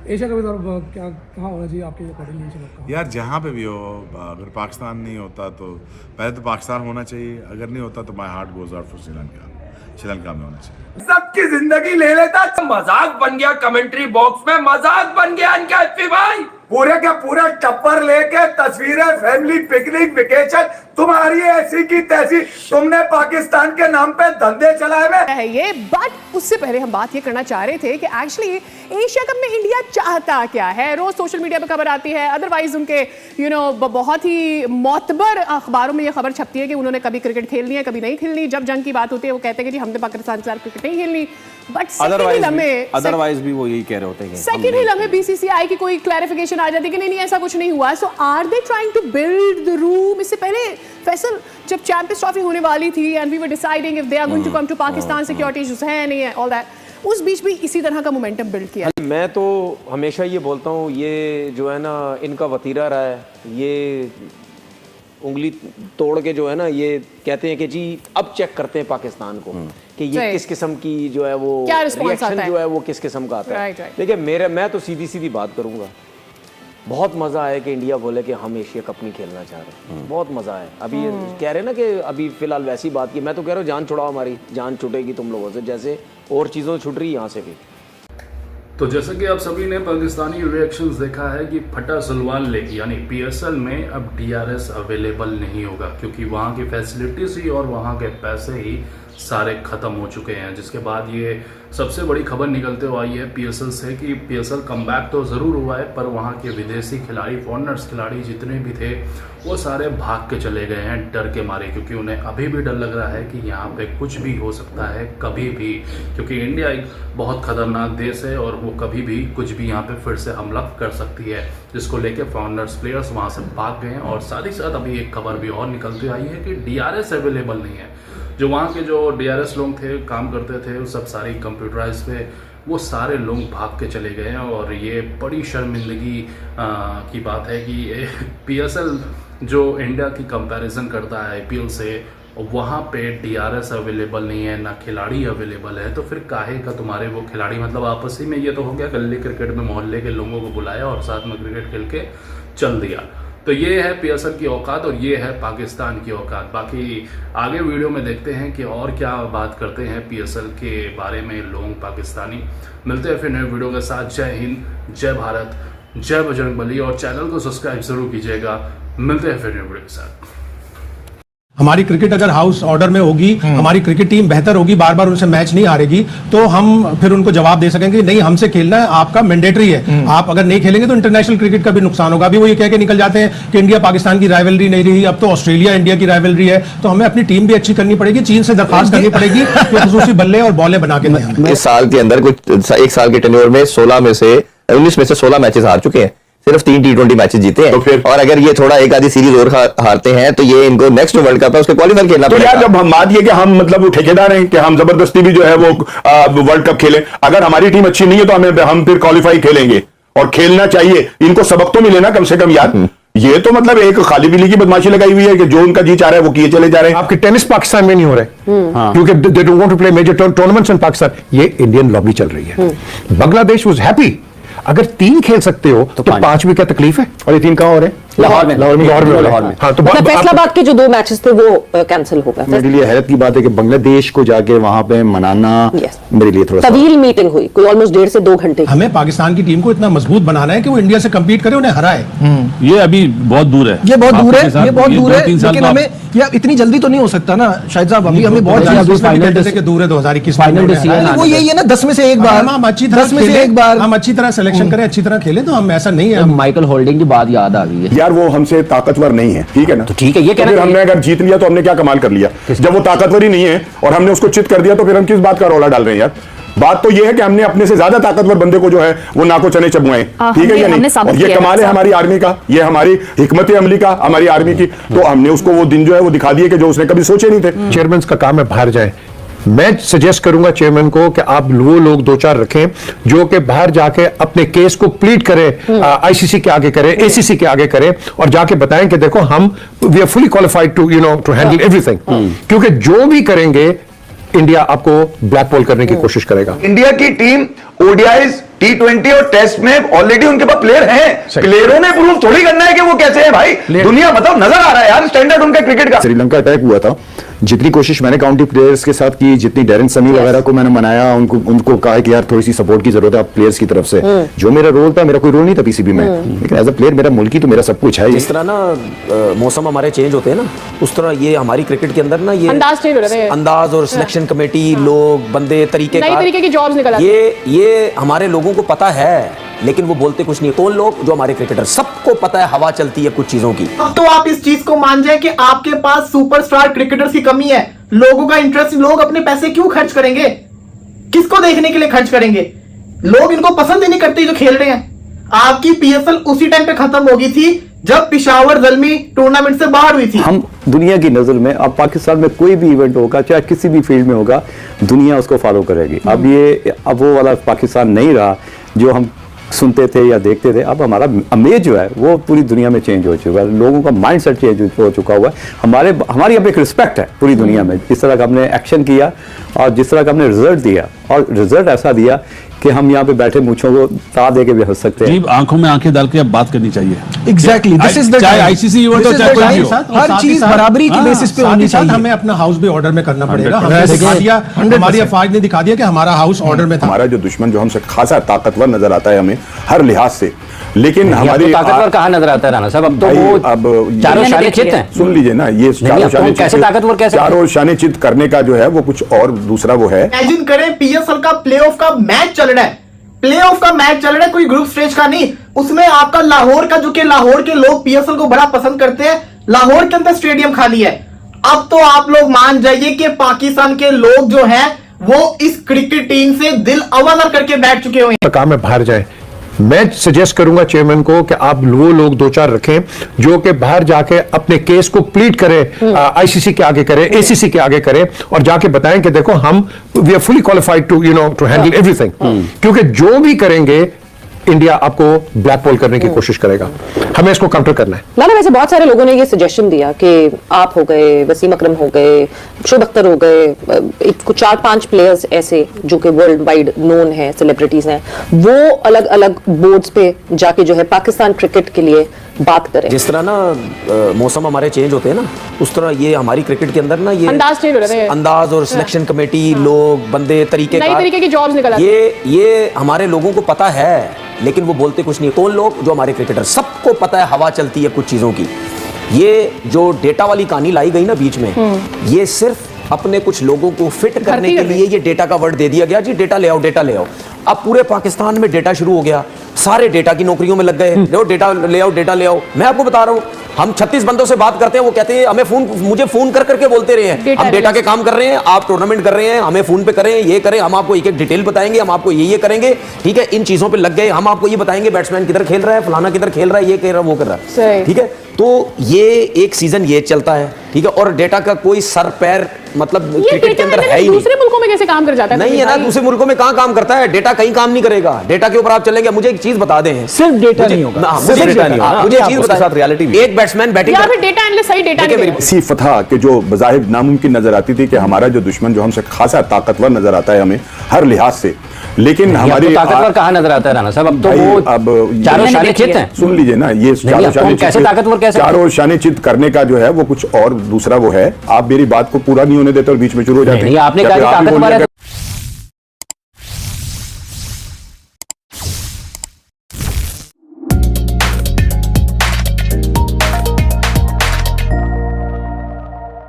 Asia cup और क्या कहाँ होना चाहिए आपके अकॉर्डिंग एशिया कप? यार जहाँ पे भी हो, अगर पाकिस्तान नहीं होता तो पहले तो पाकिस्तान होना चाहिए, अगर नहीं होता तो my heart goes out for Sri Lanka. Sri Lanka में होना चाहिए। सबकी जिंदगी ले लेता, मजाक बन गया कमेंट्री बॉक्स में, मजाक बन गया इनका एफपी भाई। पूरे का पूरा टप्पर लेके तस्वीरें, फैमिली पिकनिक, वेकेशन, तुम्हारी ऐसी की तैसी, तुमने पाकिस्तान के नाम पे धंधे चलाए हुए है ये। बट उससे पहले हम बात ये करना चाह रहे थे कि एक्चुअली एशिया कप में इंडिया चाहता क्या है। रोज सोशल मीडिया पे खबर आती है, अदरवाइज उनके बहुत ही मोतबर अखबारों में ये खबर छपती है कि उन्होंने कभी क्रिकेट खेलनी है, कभी नहीं खेलनी। जब जंग की बात होती है वो कहते हैं कि जी हमने पाकिस्तान के साथ क्रिकेट नहीं खेलनी। बट अदरवाइज भी वो यही कह रहे होते हैं। सेकंड ही लम्हे बीसीसीआई की कोई क्लैरिफिकेशन आ जाती है कि नहीं ऐसा कुछ नहीं हुआ। So are they trying to build the room? इससे पहले फैसल जब चैंपियंस ट्रॉफी होने वाली थी and we were deciding if they are going to come to Pakistan, security issues है नहीं है, ऑल दैट, उस बीच भी इसी तरह का मोमेंटम बिल्ड किया। मैं तो हमेशा ये बोलता हूँ, ये जो है ना इनका वतीरा रहा है, ये उंगली तोड़ के जो है ना ये कहते हैं कि जी अब चेक करते हैं पाकिस्तान को कि ये किस किस्म की जो है वो रिएक्शन जो है वो किस किस्म का आता है। देखिए मैं तो सीधी सीधी बात करूंगा, बहुत मज़ा आया कि इंडिया बोले कि हम एशिया कप नहीं खेलना चाह रहे। बहुत मज़ा आया। अभी कह रहे ना कि अभी फिलहाल वैसी बात की, मैं तो कह रहा हूँ जान छुड़ाओ, हमारी जान छुटेगी तुम लोगों से जैसे और चीज़ों छुट रही यहाँ से भी। तो जैसा कि आप सभी ने पाकिस्तानी रिएक्शंस देखा है कि फटा सलवार लेके यानी पीएसएल में अब डीआरएस अवेलेबल नहीं होगा, क्योंकि वहाँ की फैसिलिटीज ही और वहाँ के पैसे ही सारे ख़त्म हो चुके हैं। जिसके बाद ये सबसे बड़ी खबर निकलते हुए आई है पीएसएल से कि पीएसएल कमबैक तो ज़रूर हुआ है, पर वहाँ के विदेशी खिलाड़ी, फॉरेनर्स खिलाड़ी जितने भी थे वो सारे भाग के चले गए हैं डर के मारे, क्योंकि उन्हें अभी भी डर लग रहा है कि यहाँ पे कुछ भी हो सकता है कभी भी, क्योंकि इंडिया एक बहुत ख़तरनाक देश है और वो कभी भी कुछ भी यहाँ पे फिर से हमला कर सकती है, जिसको लेके फॉरेनर्स प्लेयर्स वहाँ से भाग गए हैं। और साथ ही साथ अभी एक खबर भी और निकलती आई है कि डीआरएस अवेलेबल नहीं है। जो वहाँ के जो डीआरएस लोग थे, काम करते थे, वो सब सारी कंप्यूटराइज पे, वो सारे लोग भाग के चले गए हैं। और ये बड़ी शर्मिंदगी की बात है कि पीएसएल जो इंडिया की कंपैरिजन करता है आईपीएल से, वहाँ पे डीआरएस अवेलेबल नहीं है, ना खिलाड़ी अवेलेबल है। तो फिर काहे का तुम्हारे वो खिलाड़ी, मतलब आपस ही में ये तो हो गया गली क्रिकेट में मोहल्ले के लोगों को बुलाया और साथ में क्रिकेट खेल के चल दिया। तो ये है पीएसएल की औकात और ये है पाकिस्तान की औकात। बाकी आगे वीडियो में देखते हैं कि और क्या बात करते हैं पीएसएल के बारे में लोग पाकिस्तानी। मिलते हैं फिर नए वीडियो के साथ। जय हिंद, जय भारत, जय बजरंगबली, और चैनल को सब्सक्राइब जरूर कीजिएगा। मिलते हैं फिर नए वीडियो के साथ। हमारी क्रिकेट अगर हाउस ऑर्डर में होगी, हमारी क्रिकेट टीम बेहतर होगी, बार बार उनसे मैच नहीं हारेगी, तो हम फिर उनको जवाब दे सकेंगे नहीं हमसे खेलना है, आपका मैंडेटरी है, आप अगर नहीं खेलेंगे तो इंटरनेशनल क्रिकेट का भी नुकसान होगा। अभी वो ये कह के निकल जाते हैं कि इंडिया पाकिस्तान की राइवलरी नहीं रही, अब तो ऑस्ट्रेलिया इंडिया की राइवलरी है। तो हमें अपनी टीम भी अच्छी करनी पड़ेगी, चीन से दरखास्त करनी पड़ेगी कि खसूसी बल्ले और बॉलें बना के दें। इस साल के अंदर कुछ एक साल के टेन्योर में 19 में से 16 मैचेस हार चुके हैं, सिर्फ 3 T20 मैचेस जीते हैं। तो फिर और अगर ये थोड़ा एक आधी सीरीज और हारते हैं तो ये इनको नेक्स्ट वर्ल्ड कप है उसके क्वालीफाई खेलना पड़ेगा। तो यार जब हम बात ये कि हम मतलब ठेकेदार हैं कि हम जबरदस्ती भी जो है वो वर्ल्ड कप खेलें, अगर हमारी टीम अच्छी नहीं है तो हम फिर क्वालीफाई खेलेंगे और खेलना चाहिए। इनको सबक तो मिले ना कम से कम यार। ये तो मतलब एक खाली बिल्ली की बदमाशी लगाई हुई है कि जो उनका जी चाह रहा है वो किए चले जा रहे हैं। आपके टेनिस पाकिस्तान में नहीं हो रहे क्योंकि they don't want to play major tournaments in Pakistan. ये इंडियन लॉबी चल रही है। बांग्लादेश वाज हैप्पी, अगर 3 खेल सकते हो तो 5 भी क्या तकलीफ है। और ये 3 कहां हो रहे हैं? लाहौर में। हाँ, तो फैसलाबाद के जो 2 मैचेस थे वो कैंसिल हो गए। मेरे लिए हैरत की बात है कि बांग्लादेश को जाके वहां पे मनाना मेरे लिए थोड़ा तवील मीटिंग हुई, कोई ऑलमोस्ट 1.5 से 2 घंटे। हमें पाकिस्तान की टीम को इतना मजबूत बनाना है कि वो इंडिया से कम्पीट करे, उन्हें हराए। ये अभी बहुत दूर है, ये बहुत दूर है, लेकिन हमें या इतनी जल्दी तो नहीं हो सकता ना शायद साहब। अभी हमें बहुत दूर है 2021 फाइनल डिसीजन वो यही है ना, 10 में से एक बार, हम अच्छी तरह सिलेक्शन करें, अच्छी तरह खेलें। तो हम ऐसा नहीं है। माइकल होल्डिंग की बात याद आ गई है यार, वो हमसे ताकतवर नहीं है, ठीक है ना? तो ठीक है, ये तो फिर हमने अगर जीत लिया तो हमने क्या कमाल कर लिया? जब वो ताकतवर ही नहीं है और हमने उसको चित कर दिया तो फिर हम किस बात का रौला डाल रहे हैं यार? बात तो ये है कि हमने अपने से ज्यादा ताकतवर बंदे को जो है वो नाको चने चबुआए, ठीक है या नहीं? और ये कमाल है हमारी आर्मी का, ये हमारी हिकमत अमली का, हमारी आर्मी की। तो हमने उसको वो दिन जो है वो दिखा दिए कि जो उसने कभी सोचे नहीं थे। चेयरमैन का काम है बाहर जाए। मैं सजेस्ट करूंगा चेयरमैन को कि आप वो लोग 2-4 रखें जो कि बाहर जाके अपने केस को प्लीड करें, आईसीसी के आगे करें, एसीसी के आगे करें और जाके बताएं कि देखो हम we are fully qualified to to handle everything. क्योंकि जो भी करेंगे इंडिया आपको ब्लैकबॉल करने की कोशिश करेगा। इंडिया की टीम ओडीआईज T20 और टेस्ट में ऑलरेडी उनके पास प्लेयर हैं। प्लेयरों ने प्रूव थोड़ी करना है कि वो कैसे हैं भाई, दुनिया मतलब नजर आ रहा है यार स्टैंडर्ड उनका क्रिकेट का। श्रीलंका अटैक हुआ था, जितनी कोशिश मैंने काउंटी प्लेयर्स के साथ की, जितनी डेरेन समी वगैरह को मैंने मनाया, उनको कहा कि यार थोड़ी सी सपोर्ट की जरूरत है प्लेयर्स की तरफ से। जो मेरा रोल था, मेरा कोई रोल नहीं था पीसीबी में, लेकिन एज अ प्लेयर मेरा मुल्क ही तो मेरा सब कुछ है। जिस तरह ना मौसम हमारे चेंज होते हैं ना, उस तरह ये हमारी क्रिकेट के अंदर ना ये अंदाज चेंज हो रहे थे, अंदाज और सिलेक्शन कमेटी, लोग, बंदे, तरीके नई तरीके की जॉब्स निकल आती ये हमारे लोगों को पता है, लेकिन वो बोलते कुछ नहीं। कौन लोग? जो हमारे क्रिकेटर, सबको पता है हवा चलती है कुछ चीजों की। अब तो आप इस चीज को मान जाए कि आपके पास सुपरस्टार क्रिकेटर्स की कमी है, लोगों का इंटरेस्ट, लोग अपने पैसे क्यों खर्च करेंगे, किसको देखने के लिए खर्च करेंगे? लोग इनको पसंद ही नहीं करते जो खेल रहे हैं। आपकी पीएसएल उसी टाइम पे खत्म हो गई थी जब पिशावर ज़ल्मी टूर्नामेंट से बाहर हुई थी। हम दुनिया की नजर में, अब पाकिस्तान में कोई भी इवेंट होगा, चाहे किसी भी फील्ड में होगा, दुनिया उसको फॉलो करेगी। अब वो वाला पाकिस्तान नहीं रहा जो हम सुनते थे या देखते थे। अब हमारा इमेज जो है वो पूरी दुनिया में चेंज हो चुका है, लोगों का माइंडसेट चेंज हो चुका हुआ है। हमारी अब एक रिस्पेक्ट है पूरी दुनिया में, जिस तरह का हमने एक्शन किया और जिस तरह का हमने रिजल्ट दिया, और रिजल्ट ऐसा दिया कि हम यहाँ पे बैठे मूंछों को ता दे के भी हंस सकते हैं। आंखों में आंखें डाल के अब बात करनी चाहिए। एग्जैक्टली, दिस इज द चाहे आईसीसी इवेंट हो चाहे कोई भी हो, हर चीज बराबरी की बेसिस पे होनी चाहिए। हमें अपना हाउस भी ऑर्डर में करना पड़ेगा। हमने दिखा दिया, हमारी अफवाज ने दिखा दिया कि हमारा हाउस ऑर्डर में था। हमारा जो दुश्मन जो हमसे खासा ताकतवर नजर आता है हमें हर लिहाज से, लेकिन हमारी ताकतवर कहाँ नजर आता है राणा साहब? अब तो वो चारों शाने चित हैं। सुन लीजिए ना, ये कैसे ताकतवर, कैसे चारों शाने चित करने का जो है वो कुछ और दूसरा वो है। इमेजिन करें पीएसएल का प्लेऑफ का मैच चल रहा है, प्लेऑफ का मैच चल रहा है, कोई ग्रुप स्टेज का नहीं, उसमें आपका लाहौर का, जो कि लाहौर के लोग पीएसएल को बड़ा पसंद करते हैं, लाहौर के अंदर स्टेडियम खाली है। अब तो आप लोग मान जाइए कि पाकिस्तान के लोग जो हैं वो इस क्रिकेट टीम से दिल अवलर करके बैठ चुके हुए हैं। काम में बाहर जाए, मैं सजेस्ट करूंगा चेयरमैन को कि आप वो लोग दो चार रखें जो कि बाहर जाके अपने केस को प्लीड करें, आईसीसी के आगे करें, एसीसी के आगे करें, और जाके बताएं कि देखो हम we are fully qualified to to handle everything. क्योंकि जो भी करेंगे इंडिया आपको ब्लैक बॉल करने की कोशिश करेगा, हमें इसको काउंटर करना है। लाला, वैसे बहुत सारे लोगों ने ये सजेशन दिया कि आप हो गए, वसीम अकरम हो गए, शुभ अख्तर हो गए, कुछ 4-5 प्लेयर्स ऐसे जो कि वर्ल्ड वाइड नोन है, सेलिब्रिटीज हैं, वो अलग अलग बोर्ड्स पे जाके जो है पाकिस्तान क्रिकेट के लिए बात करें। जिस तरह ना मौसम हमारे चेंज होते हैं ना, उस तरह ये हमारी क्रिकेट के अंदर ना ये अंदाज चेंज हो रहे थे, अंदाज और सिलेक्शन कमेटी, लोग, बंदे, तरीके, नई तरीके की जॉब्स निकल आती हैं। ये हमारे लोगों को पता है, लेकिन वो बोलते कुछ नहीं। कौन लोग? जो हमारे क्रिकेटर, सबको पता है हवा चलती है कुछ चीजों की। ये जो डेटा वाली कहानी लाई गई ना बीच में, ये सिर्फ अपने कुछ लोगों को फिट करने के लिए ये डेटा का वर्ड दे दिया गया, जी डेटा ले आओ, डेटा ले आओ। अब पूरे पाकिस्तान में डेटा शुरू हो गया, सारे डेटा की नौकरियों में लग गए, डेटा ले आओ, डेटा ले आओ। मैं आपको बता रहा हूं, हम 36 बंदों से बात करते हैं, वो कहते हैं हमें मुझे फोन कर करके बोलते रहे हैं, हम डेटा के काम कर रहे हैं, आप टूर्नामेंट कर रहे हैं, हमें फोन पे करें, ये करें, हम आपको एक एक डिटेल बताएंगे, हम आपको ये करेंगे, ठीक है। इन चीजों पे लग गए, हम आपको ये बताएंगे बैट्समैन किधर खेल रहा है, फलाना किधर खेल रहा है, ये कह रहा है, वो कर रहा है, ठीक है। तो ये एक सीजन ये चलता है, ठीक है। और डेटा का कोई सर पैर मतलब क्रिकेट के अंदर है ही नहीं। दूसरे मुल्कों में कैसे काम कर जाता है? नहीं है ना, दूसरे मुल्कों में कहां काम करता है डेटा? कहीं काम नहीं करेगा। डेटा के ऊपर आप चलेंगे। मुझे एक चीज बता दें, सिर्फ डेटा नहीं होगा, मुझे डेटा नहीं होगा, मुझे चीज बता, रियलिटी एक बैट्समैन बैटिंग या फिर डेटा एनालिस्ट सही डेटा नहीं दे। इसी फतह के जो बज़ाहिर नामुमकिन नजर आती थी कि हमारा जो दुश्मन जो हमसे खासा ताकतवर नजर आता है हमें हर लिहाज से, लेकिन हमारी ताकतवर कहाँ नजर आता है राणा साहब? अब तो वो चारों शाने चित हैं। सुन लीजिए ना, ये कैसे ताकतवर, कैसे चारों शाने चित करने का जो है वो कुछ और दूसरा वो है। आप मेरी बात को पूरा नहीं होने देते और बीच में शुरू हो जाते हैं। आपने कहा ताकतवर है।